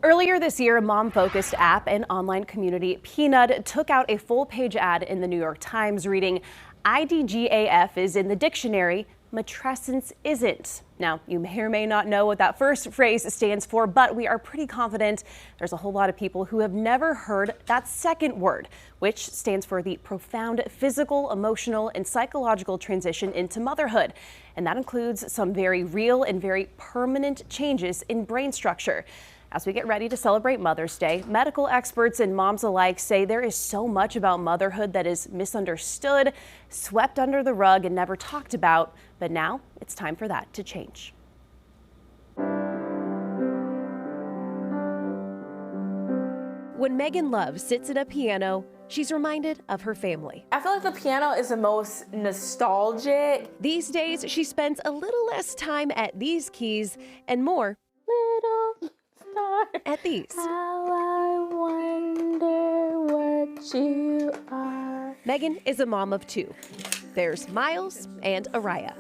Earlier this year, a mom-focused app and online community, Peanut, took out a full-page ad in the New York Times reading, "IDGAF is in the dictionary, Matrescence isn't." Now, you may or may not know what that first phrase stands for, but we are pretty confident there's a whole lot of people who have never heard that second word, which stands for the profound physical, emotional, and psychological transition into motherhood. And that includes some very real and very permanent changes in brain structure. As we get ready to celebrate Mother's Day, medical experts and moms alike say there is so much about motherhood that is misunderstood, swept under the rug, and never talked about. But now it's time for that to change. When Megan Love sits at a piano, she's reminded of her family. I feel like the piano is the most nostalgic. These days, she spends a little less time at these keys and more at these. How I wonder what you are. Megan is a mom of two. There's Miles and Araya.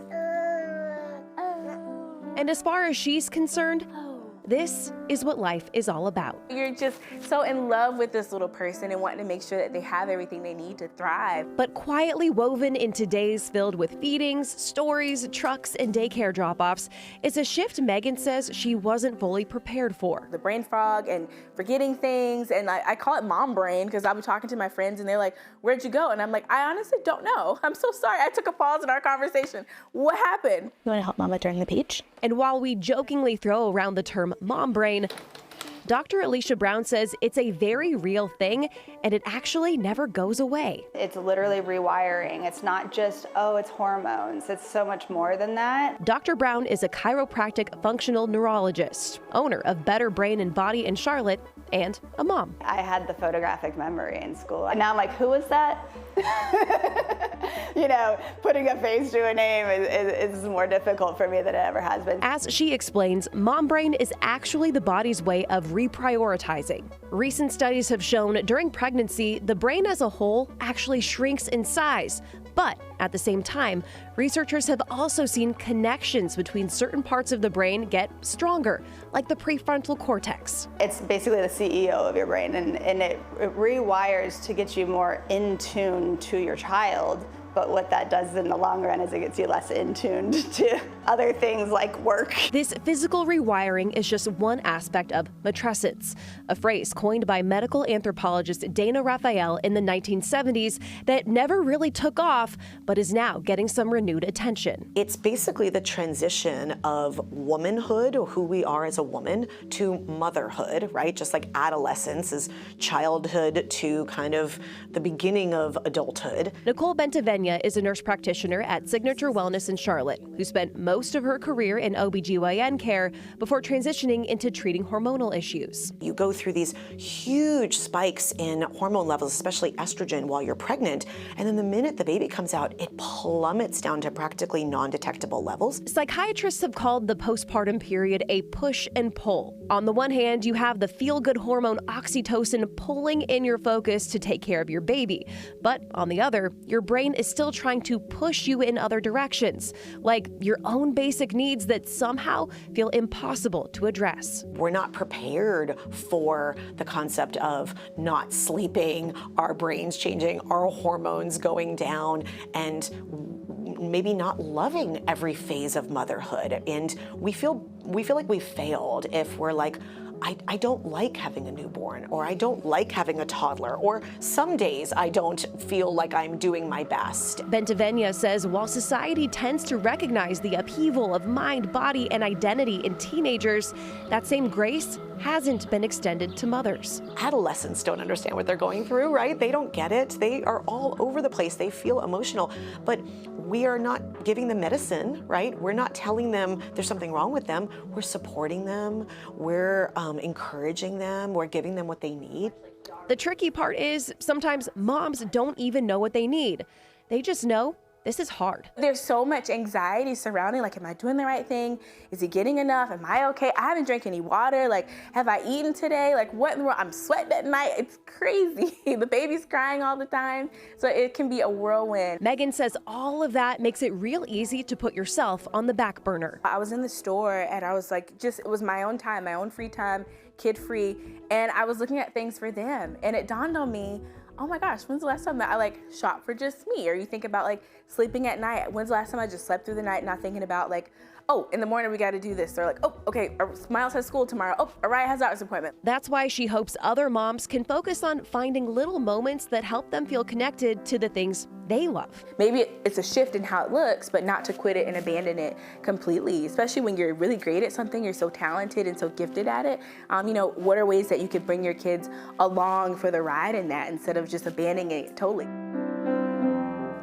And as far as she's concerned, this is what life is all about. You're just so in love with this little person and wanting to make sure that they have everything they need to thrive. But quietly woven into days filled with feedings, stories, trucks, and daycare drop-offs is a shift Megan says she wasn't fully prepared for. The brain fog and forgetting things, and I call it mom brain because I'll be talking to my friends and they're like, "Where'd you go?" And I'm like, "I honestly don't know. I'm so sorry. I took a pause in our conversation. What happened?" You want to help Mama during the page? And while we jokingly throw around the term mom brain, Dr. Alicia Brown says it's a very real thing and it actually never goes away. It's literally rewiring. It's not just, oh, it's hormones. It's so much more than that. Dr. Brown is a chiropractic functional neurologist, owner of Better Brain and Body in Charlotte, and a mom. I had the photographic memory in school. And now I'm like, who was that? You know, putting a face to a name is more difficult for me than it ever has been. As she explains, mom brain is actually the body's way of reprioritizing. Recent studies have shown during pregnancy, the brain as a whole actually shrinks in size. But at the same time, researchers have also seen connections between certain parts of the brain get stronger, like the prefrontal cortex. It's basically the CEO of your brain, and it rewires to get you more in tune to your child. But what that does in the long run is it gets you less in tuned to other things like work. This physical rewiring is just one aspect of matrescence, a phrase coined by medical anthropologist Dana Raphael in the 1970s that never really took off, but is now getting some renewed attention. It's basically the transition of womanhood, or who we are as a woman, to motherhood, right? Just like adolescence is childhood to kind of the beginning of adulthood. Nicole Bentavenia is a nurse practitioner at Signature Wellness in Charlotte, who spent most of her career in OBGYN care before transitioning into treating hormonal issues. You go through these huge spikes in hormone levels, especially estrogen, while you're pregnant, and then the minute the baby comes out, it plummets down to practically non-detectable levels. Psychiatrists have called the postpartum period a push and pull. On the one hand, you have the feel-good hormone oxytocin pulling in your focus to take care of your baby. But on the other, your brain is still trying to push you in other directions, like your own basic needs that somehow feel impossible to address. We're not prepared for the concept of not sleeping, our brains changing, our hormones going down, and maybe not loving every phase of motherhood. And we feel like we failed if we're like, I don't like having a newborn, or I don't like having a toddler, or some days I don't feel like I'm doing my best. Bentavenia says while society tends to recognize the upheaval of mind, body, and identity in teenagers, that same grace hasn't been extended to mothers. Adolescents don't understand what they're going through, right? They don't get it. They are all over the place. They feel emotional, but we are not giving them medicine, right? We're not telling them there's something wrong with them. We're supporting them. We're encouraging them. We're giving them what they need. The tricky part is sometimes moms don't even know what they need. They just know This is hard. There's so much anxiety surrounding, like, am I doing the right thing? Is he getting enough? Am I okay? I haven't drank any water. Like, have I eaten today? Like, what in the world? I'm sweating at night. It's crazy. The baby's crying all the time. So it can be a whirlwind. Megan says all of that makes it real easy to put yourself on the back burner. I was in the store and I was like, it was my own time, my own free time, kid free. And I was looking at things for them. And it dawned on me, oh my gosh, when's the last time that I like shop for just me? Or you think about like sleeping at night. When's the last time I just slept through the night, not thinking about like, oh, in the morning we got to do this. Or like, oh, okay, Miles has school tomorrow. Oh, Araya has a doctor's appointment. That's why she hopes other moms can focus on finding little moments that help them feel connected to the things they love. Maybe it's a shift in how it looks, but not to quit it and abandon it completely, especially when you're really great at something, you're so talented and so gifted at it. What are ways that you could bring your kids along for the ride in that instead of just abandoning it totally?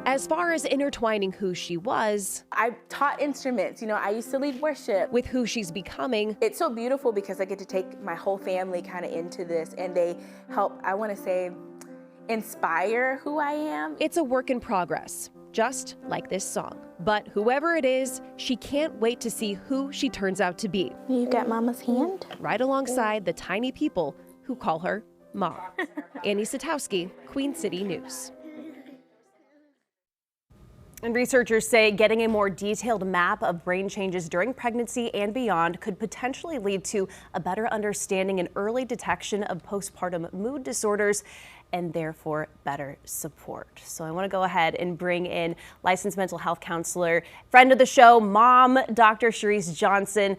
As far as intertwining who she was, I taught instruments. I used to lead worship. with who she's becoming, It's so beautiful because I get to take my whole family kind of into this, and they help, I want to say, inspire who I am. it's a work in progress, just like this song. But whoever it is, she can't wait to see who she turns out to be, You got mama's hand? right alongside the tiny people who call her Mom. Annie Satowski, Queen City News. And researchers say getting a more detailed map of brain changes during pregnancy and beyond could potentially lead to a better understanding and early detection of postpartum mood disorders and therefore better support. So I want to go ahead and bring in licensed mental health counselor, friend of the show, mom, Dr. Cherise Johnson,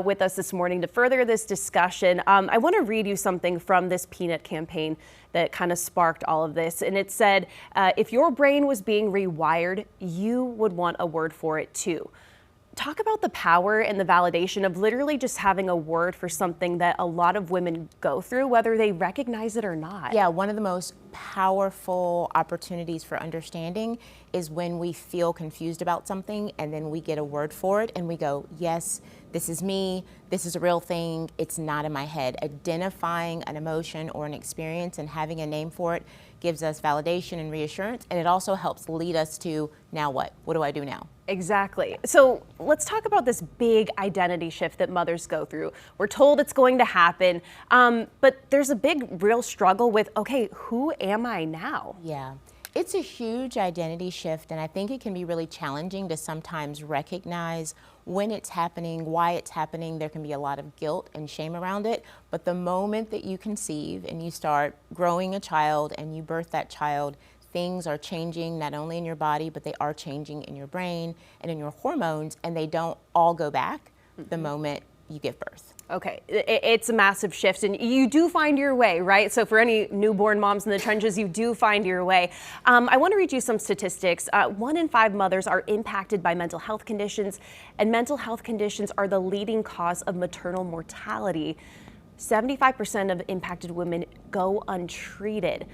with us this morning to further this discussion. I want to read you something from this Peanut campaign that kind of sparked all of this. And it said, if your brain was being rewired, you would want a word for it too. Talk about the power and the validation of literally just having a word for something that a lot of women go through, whether they recognize it or not. Yeah, one of the most powerful opportunities for understanding is when we feel confused about something and then we get a word for it and we go, yes, this is me, this is a real thing, it's not in my head. Identifying an emotion or an experience and having a name for it gives us validation and reassurance, and it also helps lead us to, now what? What do I do now? Exactly. So let's talk about this big identity shift that mothers go through. We're told it's going to happen, but there's a big, real struggle with, okay, who am I now? Yeah, it's a huge identity shift, and I think it can be really challenging to sometimes recognize when it's happening, why it's happening. There can be a lot of guilt and shame around it, but the moment that you conceive and you start growing a child and you birth that child, things are changing not only in your body, but they are changing in your brain and in your hormones, and they don't all go back the moment you give birth. Okay, it's a massive shift, and you do find your way, right? So for any newborn moms in the trenches, you do find your way. I want to read you some statistics. 1 in 5 mothers are impacted by mental health conditions, and mental health conditions are the leading cause of maternal mortality. 75% of impacted women go untreated.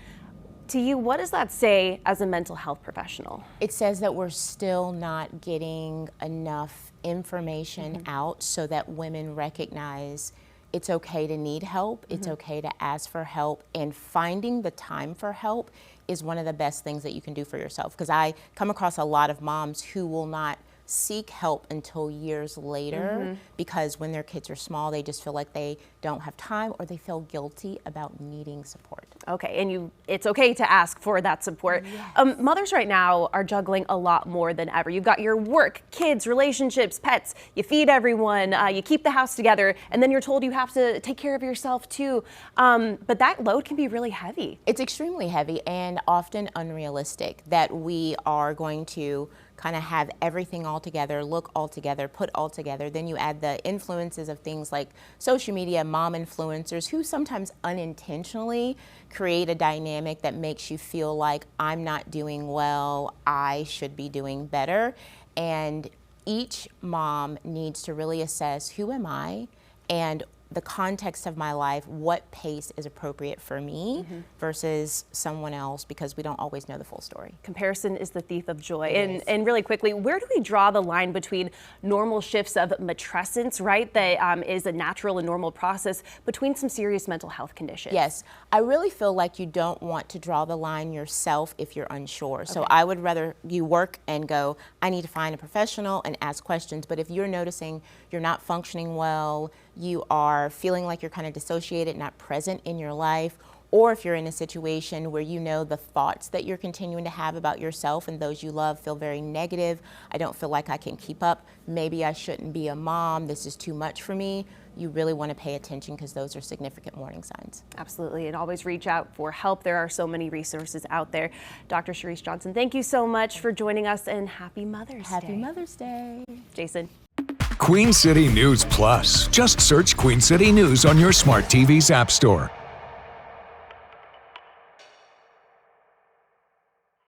To you, what does that say as a mental health professional? It says that we're still not getting enough information out so that women recognize it's okay to need help, it's okay to ask for help, and finding the time for help is one of the best things that you can do for yourself. Because I come across a lot of moms who will not seek help until years later because when their kids are small, they just feel like they don't have time or they feel guilty about needing support. Okay, and it's okay to ask for that support. Yes. Mothers right now are juggling a lot more than ever. You've got your work, kids, relationships, pets, you feed everyone, you keep the house together, and then you're told you have to take care of yourself too. But that load can be really heavy. It's extremely heavy and often unrealistic that we are going to kind of have everything all together, look all together, put all together. Then you add the influences of things like social media, mom influencers, who sometimes unintentionally create a dynamic that makes you feel like I'm not doing well, I should be doing better. And each mom needs to really assess, who am I and the context of my life, what pace is appropriate for me versus someone else, because we don't always know the full story. Comparison is the thief of joy. And really quickly, where do we draw the line between normal shifts of matrescence, right, that is a natural and normal process, between some serious mental health conditions? Yes, I really feel like you don't want to draw the line yourself if you're unsure. So I would rather you work and go, I need to find a professional and ask questions. But if you're noticing you're not functioning well, you are feeling like you're kind of dissociated, not present in your life, or if you're in a situation where you know the thoughts that you're continuing to have about yourself and those you love feel very negative, I don't feel like I can keep up, maybe I shouldn't be a mom, this is too much for me, you really want to pay attention, because those are significant warning signs. Absolutely, and always reach out for help. There are so many resources out there. Dr. Sharice Johnson, thank you so much for joining us, and happy Mother's Day. Happy Mother's Day. Jason. Queen City News Plus. Just search Queen City News on your smart TV's app store.